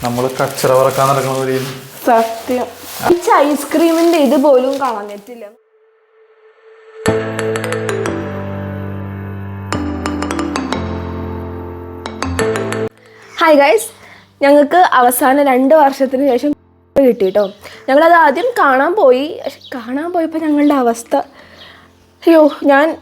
നമ്മള് കച്ചറ പറക്കാൻ നടക്കുന്ന പോലെ. സത്യം. ഐസ്ക്രീമിന്റെ ഇത് പോലും കളഞ്ഞിട്ടില്ല. ഹായ് ഗൈസ്, ഞങ്ങൾക്ക് അവസാനം 2 വർഷത്തിന് ശേഷം കിട്ടി കേട്ടോ. ഞങ്ങളത് ആദ്യം കാണാൻ പോയപ്പോൾ ഞങ്ങളുടെ അവസ്ഥ, അയ്യോ,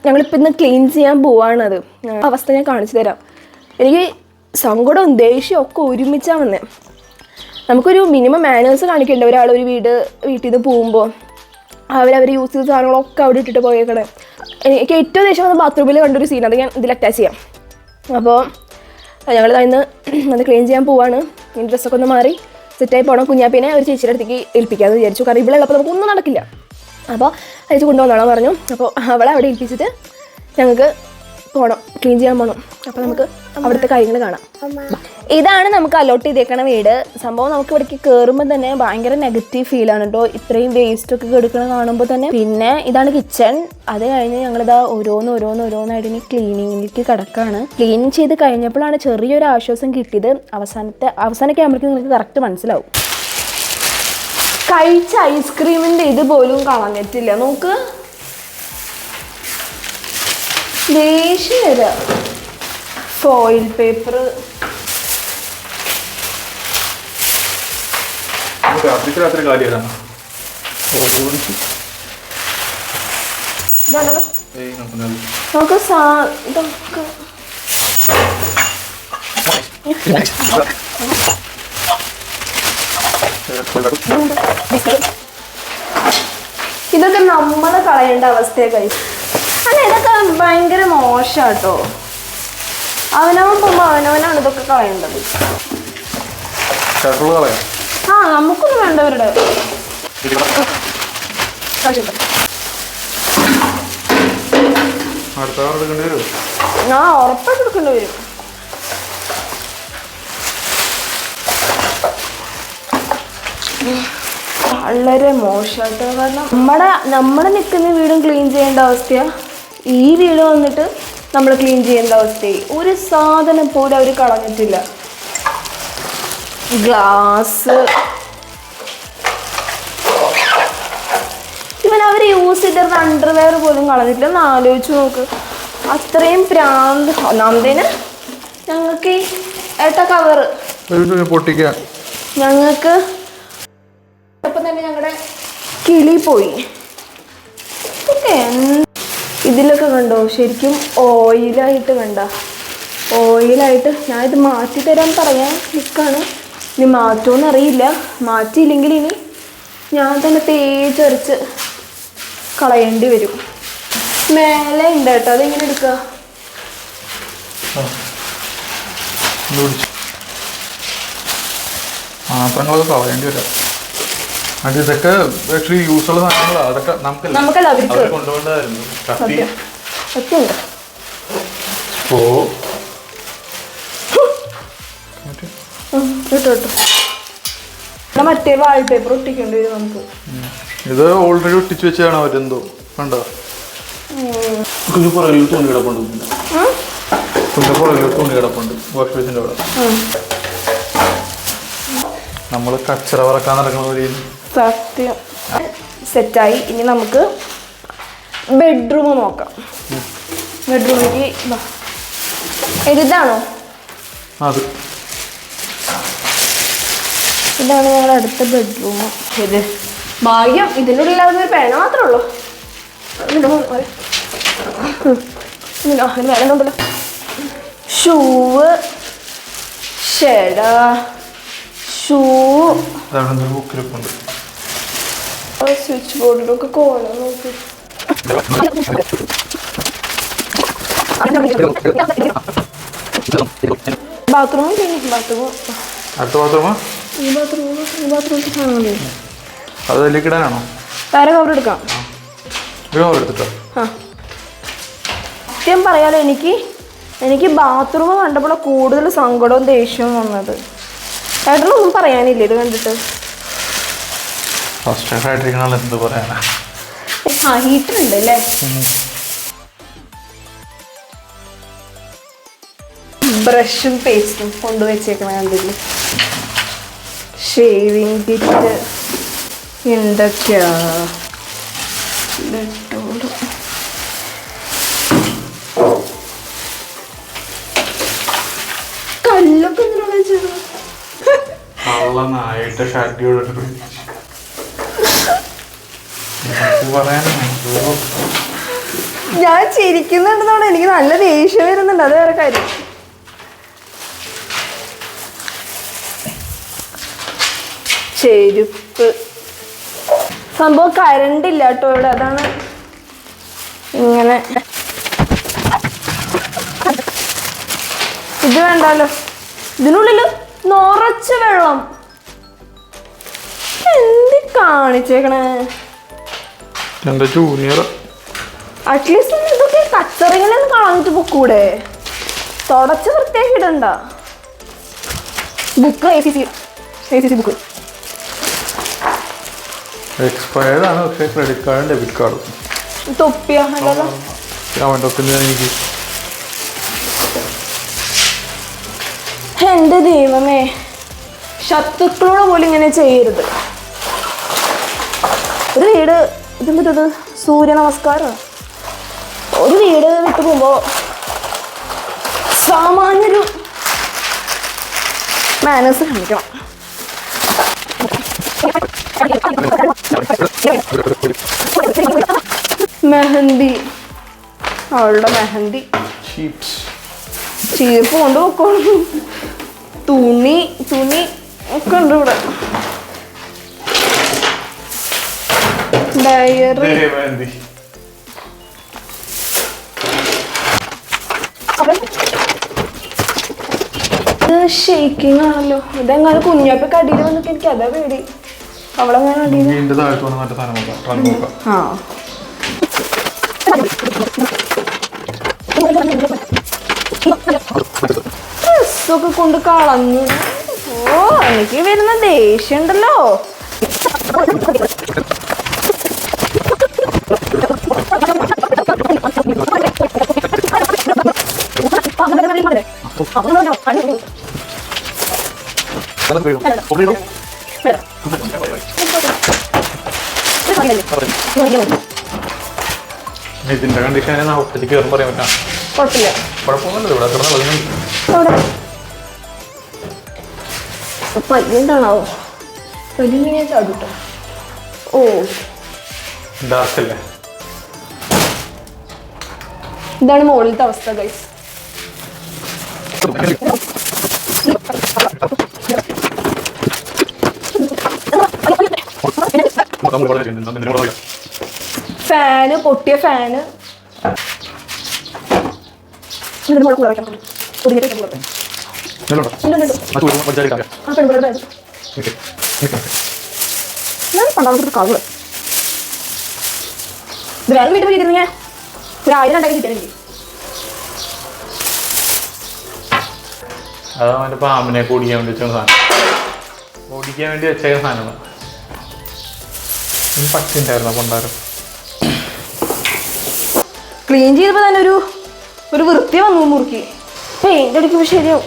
ഞങ്ങളിപ്പോൾ ഇന്ന് ക്ലീൻ ചെയ്യാൻ പോവാണത്. അവസ്ഥ ഞാൻ കാണിച്ചു തരാം. എനിക്ക് സങ്കടവും ദേഷ്യവും ഒക്കെ ഒരുമിച്ചാണ് വന്നത്. നമുക്കൊരു മിനിമം മാനേഴ്സ് കാണിക്കേണ്ട. ഒരാൾ ഒരു വീട്ടിൽ നിന്ന് പോകുമ്പോൾ അവർ യൂസ് ചെയ്ത സാധനങ്ങളൊക്കെ അവിടെ ഇട്ടിട്ട് പോയേക്കണേ. എനിക്ക് ഏറ്റവും ദേഷ്യം വന്ന് ബാത്റൂമിൽ കണ്ടൊരു സീൻ, അത് ഞാൻ ഇതിൽ അറ്റാച്ച് ചെയ്യാം. അപ്പോൾ ഞങ്ങൾ ഇന്ന് അത് ക്ലീൻ ചെയ്യാൻ പോവാണ്. ഈ ഡ്രസ്സൊക്കെ ഒന്ന് മാറി സെറ്റായി പോകണം. കുഞ്ഞാപ്പിനെ ഒരു ചേച്ചിയുടെ അടുത്തേക്ക് ഏൽപ്പിക്കാമെന്ന് വിചാരിച്ചു. കാരണം ഇവിടെ ഉള്ളപ്പോൾ നമുക്കൊന്നും നടക്കില്ല. അപ്പോൾ അയച്ച് കൊണ്ടുവന്നോളാം പറഞ്ഞു. അപ്പോൾ അവളെ അവിടെ ഏൽപ്പിച്ചിട്ട് ഞങ്ങൾക്ക് പോകണം, ക്ലീൻ ചെയ്യാൻ പോകണം. അപ്പോൾ നമുക്ക് അവിടുത്തെ കാര്യങ്ങൾ കാണാം. ഇതാണ് നമുക്ക് അലോട്ട് ചെയ്തേക്കണ വീട്. സംഭവം നമുക്ക് ഇവിടേക്ക് കയറുമ്പോൾ തന്നെ ഭയങ്കര നെഗറ്റീവ് ഫീലാണ് കേട്ടോ. ഇത്രയും വേസ്റ്റൊക്കെ കിടക്കണ കാണുമ്പോൾ തന്നെ. പിന്നെ ഇതാണ് കിച്ചൺ. അത് കഴിഞ്ഞ് ഞങ്ങളിതാ ഓരോന്നായിട്ട് ഇനി ക്ലീനിങ്ങിലേക്ക് കിടക്കുകയാണ്. ക്ലീൻ ചെയ്ത് കഴിഞ്ഞപ്പോഴാണ് ചെറിയൊരു ആശ്വാസം കിട്ടിയത്. അവസാനമൊക്കെ ആകുമ്പോഴേക്കും നിങ്ങൾക്ക് കറക്റ്റ് മനസ്സിലാവും. കഴിച്ച ഐസ്ക്രീമിൻ്റെ ഇത് പോലും കളഞ്ഞിട്ടില്ല. നോക്ക്, ദേഷ്യം വരിക. ഫോയിൽ പേപ്പർ നമുക്ക് ഇതൊക്കെ നമ്മള് കളയേണ്ട അവസ്ഥയൊക്കെ. അല്ല, ഇതൊക്കെ ഭയങ്കര മോശാട്ടോ. അവനവൻ പോകുമ്പോൾ അവനവനാണ് ഇതൊക്കെ കളയേണ്ടത്. നമുക്കൊന്നും വേണ്ടവരുടെ ഉറപ്പായിട്ട് എടുക്കേണ്ടി വരും. വളരെ മോശമായിട്ട്. കാരണം നമ്മുടെ നിൽക്കുന്ന വീടും ക്ലീൻ ചെയ്യേണ്ട അവസ്ഥയാണ്. ഈ വീട് വന്നിട്ട് നമ്മൾ ക്ലീൻ ചെയ്യേണ്ട അവസ്ഥയായി. ഒരു സാധനം പോലും അവർ കളഞ്ഞിട്ടില്ല. ഗ്ലാസ് അവർ യൂസ് ചെയ്തിരുന്ന അണ്ടർവെയർ പോലും കളഞ്ഞിട്ടില്ല. ഒന്ന് ആലോചിച്ച് നോക്ക്. അത്രയും പ്രാന്ത്. ഒന്നാമതേന് ഞങ്ങൾക്ക് ഈ കവറ് ഞങ്ങൾക്ക് ഇപ്പം തന്നെ ഞങ്ങളുടെ കിളി പോയി. ഓക്കെ, ഇതിലൊക്കെ കണ്ടോ ശരിക്കും ഓയിലായിട്ട് ഞാനിത് മാറ്റി തരാൻ പറയാൻ നിൽക്കാണ്. ഇനി മാറ്റുമെന്ന് അറിയില്ല. മാറ്റിയില്ലെങ്കിൽ ഇനി ഞാൻ തന്നെ തേച്ചരച്ച് കളയേണ്ടി വരും. മേലെ ഉണ്ട് കേട്ടോ, അതെങ്ങനെ എടുക്കുക? കളയേണ്ടി വരാം. ഇതൊക്കെ ആക്ച്വലി യൂസുള്ള സാധനങ്ങളാണ്. അതൊക്കെ നമുക്കല്ല അവർക്ക് കൊണ്ടുപോകേണ്ടതായിരുന്നു. മറ്റേ വാൾപേപ്പർ ഒട്ടിക്കേണ്ടി വരും നമുക്ക്. ഇത് ഓൾറെഡി ഒട്ടിച്ച് വെച്ചാണ് അവരെന്തോ കണ്ടോ. പുറകിൽ തുണി കിടപ്പുണ്ട് വാഷ് ബേസിന്റെ അവിടെ. നമ്മള് കച്ചറ പറക്കാൻ നടക്കുന്ന പോലെ. സത്യം. സെറ്റായി. ഇനി നമുക്ക് ബെഡ്റൂം നോക്കാം. ബെഡ്റൂമിലേക്ക് ഇതാണോ? ഇതാണ് ഞങ്ങളുടെ അടുത്ത ബെഡ്റൂം. ഇത് ഭാഗ്യം ഇതിനുള്ളിലാവുന്ന ഒരു പേന മാത്രമേ ഉള്ളൂ. വേണമെന്നുണ്ടല്ലോ. ഷൂവ്, സ്വിച്ച് ബോർഡിലൊക്കെ കോലം നോക്കി. ബാത്റൂം വേറെ കവർ എടുക്കാം. സത്യം പറയാലോ, എനിക്ക് ബാത്റൂം കണ്ടപ്പോൾ കൂടുതൽ സങ്കടവും ദേഷ്യവും വന്നത്. ഏട്ടനൊന്നും പറയാനില്ല ഇത് കണ്ടിട്ട്. ഹീറ്റർ ഉണ്ട് അല്ലേ? ബ്രഷും പേസ്റ്റും കൊണ്ടുവച്ചേക്കണ കണ്ടില്ല. ഷേവിങ് കിറ്റ് എന്തൊക്കെയാ. കല്ലൊക്കെ എന്തിനാ വെച്ചത്? ഞാൻ ചിരിക്കുന്നുണ്ടെന്നോട് എനിക്ക് നല്ല ദേഷ്യം വരുന്നുണ്ട്. അത് വേറെ കാര്യം. ചെരുപ്പ് സംഭവം കറണ്ട് ഇല്ല കേട്ടോ ഇവിടെ. അതാണ് ഇങ്ങനെ. ഇത് വേണ്ടല്ലോ. ഇതിനുള്ളില് നിറച്ച് വെള്ളം. എന്ത് കാണിച്ചേക്കണേ. എന്റെ ജൂനിയർ അറ്റ്ലീസ്റ്റ് ഇതൊക്കെ കച്ചറികളൊന്നും കളഞ്ഞിട്ട് പൊക്കൂടെ. തുടച്ച് വൃത്തിയാക്കി ഇടണ്ട. ബുക്ക് ACC ബുക്ക് എക്സ്പയർഡ് ആണ്. പക്ഷേ ക്രെഡിറ്റ് കാർഡും ഡെബിറ്റ് കാർഡും തൊപ്പിയാ അല്ലല്ലോ. എനിക്ക് എന്റെ ദൈവമേ, ശത്രുക്കളോട് പോലും ഇങ്ങനെ ചെയ്യരുത്. ഒരു വീട് ഇതെന്തത് സൂര്യ നമസ്കാരം. ഒരു വീട് വിട്ടു പോകുമ്പോ സാമാന്യൊരു മാനേഴ്സ് കാണിക്കണം. മെഹന്തി, അവളുടെ മെഹന്തി ചീപ്പ് കൊണ്ട് പോക്കോളും. തുണി ഒക്കെ ഉണ്ട് ഇവിടെ. ഡയറി ഇത് ഷേക്കിംഗ് ആണല്ലോ. ഇതെങ്ങനെ കുഞ്ഞാപ്പൊക്കെ അടിയിൽ വന്നിട്ട് എനിക്ക് അതാ പേടി. അവളെങ്ങനെ അടിയിൽ ഡ്രസ്സൊക്കെ കൊണ്ട് കളഞ്ഞു. ഓ, എനിക്ക് വരുന്ന ദേഷ്യം ഉണ്ടല്ലോ. ഇതിന്റെ കണ്ടീഷൻ ഹോസ്പിറ്റലിൽ കയറും പറയാൻ പറ്റാം. കുഴപ്പമില്ല, കുഴപ്പമൊന്നുമില്ല. ഇവിടെ പല്ലുണ്ടാണാവോ? പല്ലിങ്ങനെ ചാടിട്ടോ. ഓ, ഡാർക്കല്ലേ. ഇതാണ് മുകളിലത്തെ അവസ്ഥ ഗൈസ്. ഫാന് പൊട്ടിയ ഫാന്. വേറെ വീട്ടിൽ പോയിരുന്ന ഞാൻ 1000-2000 കിട്ടിയില്ലെങ്കിൽ അത് അവൻ്റെ പാമ്പിനെ ഓടിക്കാൻ വേണ്ടി വെച്ച സാധനം. ഓടിക്കാൻ വേണ്ടി വെച്ചേക്കുന്ന സാധനമാണ്. പറ്റുണ്ടായിരുന്നു കൊണ്ടാരം. ക്ലീൻ ചെയ്തപ്പോൾ തന്നെ ഒരു വൃത്തി വന്നു. മുറുക്കി പെയിന്റ് അടിക്കുമ്പോൾ ശരിയാവും.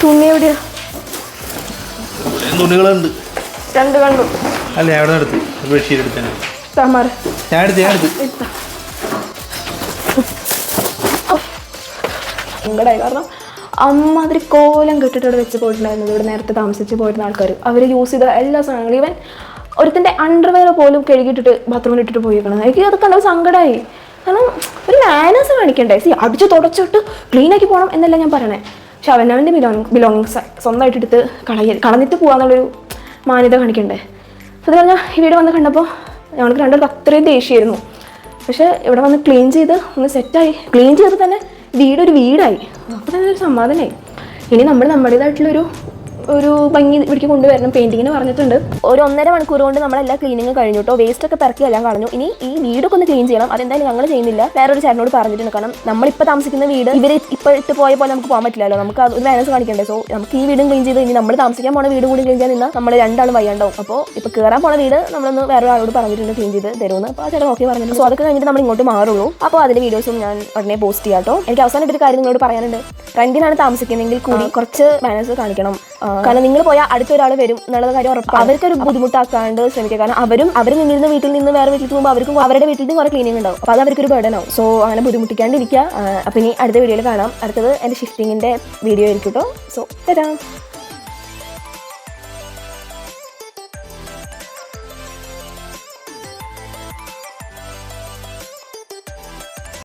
തുണി എവിടെയാ? തുണികളുണ്ട്. 2 കണ്ടു. അല്ല, എവിടെ എടുത്ത് ബെഡ്ഷീറ്റ് എടുത്തേ. ഞാൻ എടുത്ത് സങ്കടമായി. കാരണം അമ്മാതിരി കോലം കെട്ടിട്ട് ഇവിടെ വെച്ച് പോയിട്ടുണ്ടായിരുന്നത്. ഇവിടെ നേരത്തെ താമസിച്ച് പോയിരുന്ന ആൾക്കാർ അവർ യൂസ് ചെയ്ത എല്ലാ സാധനങ്ങളും, ഈവൻ ഒരുത്തിൻ്റെ അണ്ടർവെയർ പോലും കഴുകിയിട്ടിട്ട് ബാത്റൂമിൽ ഇട്ടിട്ട് പോയിക്കണം. എനിക്ക് അത് കണ്ടപ്പോൾ സങ്കടമായി. കാരണം ഒരു മാനേഴ്സ് കാണിക്കണ്ടേ. അടിച്ച് തുടച്ചിട്ട് ക്ലീനാക്കി പോകണം എന്നല്ല ഞാൻ പറയണേ. പക്ഷെ അവനവൻ്റെ ബിലോങ്ങിങ്സ് സ്വന്തമായിട്ട് എടുത്ത് കളഞ്ഞിട്ട് പോകാന്നുള്ളൊരു മാന്യത കാണിക്കണ്ടേ. അത് പറഞ്ഞാൽ ഈ വീട് വന്ന് കണ്ടപ്പോൾ ഞങ്ങൾക്ക് രണ്ടുപേർക്ക് അത്രയും ദേഷ്യമായിരുന്നു. പക്ഷേ ഇവിടെ വന്ന് ക്ലീൻ ചെയ്ത് ഒന്ന് സെറ്റായി. ക്ലീൻ ചെയ്ത് തന്നെ വീടൊരു വീടായി. അപ്പോൾ തന്നെ ഒരു സമാധാനമായി. ഇനി നമ്മൾ നമ്മുടേതായിട്ടുള്ളൊരു ഒരു ഭംഗി ഇവിടേക്ക് കൊണ്ടുവരണം. പെയിന്റിങ്ങിന് പറഞ്ഞിട്ടുണ്ട്. ഒരു 1.5 മണിക്കൂർ കൊണ്ട് നമ്മളെല്ലാം ക്ലീനിങ് കഴിഞ്ഞു കേട്ടോ. വേസ്റ്റ് ഒക്കെ പെറക്കി എല്ലാം കളഞ്ഞു. ഇനി ഈ വീടൊക്കെ ഒന്ന് ക്ലീൻ ചെയ്യണം. അതെന്തായാലും ഞങ്ങൾ ചെയ്യുന്നില്ല, വേറൊരു ചേട്ടനോട് പറഞ്ഞിട്ടുണ്ട്. കാരണം നമ്മളിപ്പോൾ താമസിക്കുന്ന വീട് ഇവർ ഇപ്പോൾ ഇട്ട് പോയ പോലെ നമുക്ക് പോകാൻ പറ്റില്ലല്ലോ, നമുക്ക് ഒരു ബാലൻസ് കാണിക്കണ്ടേ. സോ നമുക്ക് ഈ വീടും ക്ലീൻ ചെയ്ത് ഇനി നമ്മൾ താമസിക്കാൻ പോണ വീട് കൂടി ക്ലീൻ ചെയ്യാൻ നിന്നാൽ നമ്മൾ രണ്ടാളും വയ്യാണ്ടാവും. അപ്പോൾ ഇപ്പോൾ കയറാൻ പോണ വീട് നമ്മളൊന്ന് വേറെ ആളോട് പറഞ്ഞിട്ടുണ്ട് ക്ലീൻ ചെയ്ത് തരുമെന്ന്. അപ്പോൾ ആ ചേട്ടൻ ഓക്കെ പറഞ്ഞിട്ടുണ്ട്. സോ അതൊക്കെ കഴിഞ്ഞിട്ട് നമ്മൾ ഇങ്ങോട്ട് മാറുള്ളൂ. അപ്പോൾ അതിൻ്റെ വീഡിയോസും ഞാൻ ഉടനെ പോസ്റ്റ് ചെയ്യാം കേട്ടോ. എനിക്ക് അവസാനമായിട്ടൊരു കാര്യം നിങ്ങളോട് പറയാനുണ്ട്. റെന്റിനാണ് താമസിക്കുന്നതെങ്കിൽ കൂടി കുറച്ച് ബാലൻസ് കാണിക്കണം. കാരണം നിങ്ങൾ പോയാൽ അടുത്തൊരാൾ വരും എന്നുള്ള കാര്യം ഉറപ്പാണ്. അവർക്കൊരു ബുദ്ധിമുട്ടാക്കാണ്ട് ശ്രമിക്കുക. കാരണം അവർ നിന്നിരുന്ന വീട്ടിൽ നിന്ന് വേറെ വീട്ടിൽ പോകുമ്പോൾ അവർക്കും അവരുടെ വീട്ടിൽ നിന്ന് കുറേ ക്ലീനിങ് ഉണ്ടാവും. അപ്പോൾ അത് അവർക്കൊരു ബർഡൻ ആവും. സോ അങ്ങനെ ബുദ്ധിമുട്ടിക്കാണ്ടിരിക്കുക. അപ്പോൾ ഇനി അടുത്ത വീഡിയോയിൽ കാണാം. അടുത്തത് എൻ്റെ ഷിഫ്റ്റിങ്ങിൻ്റെ വീഡിയോ ആയിരിക്കും കേട്ടോ. സോ തരാം.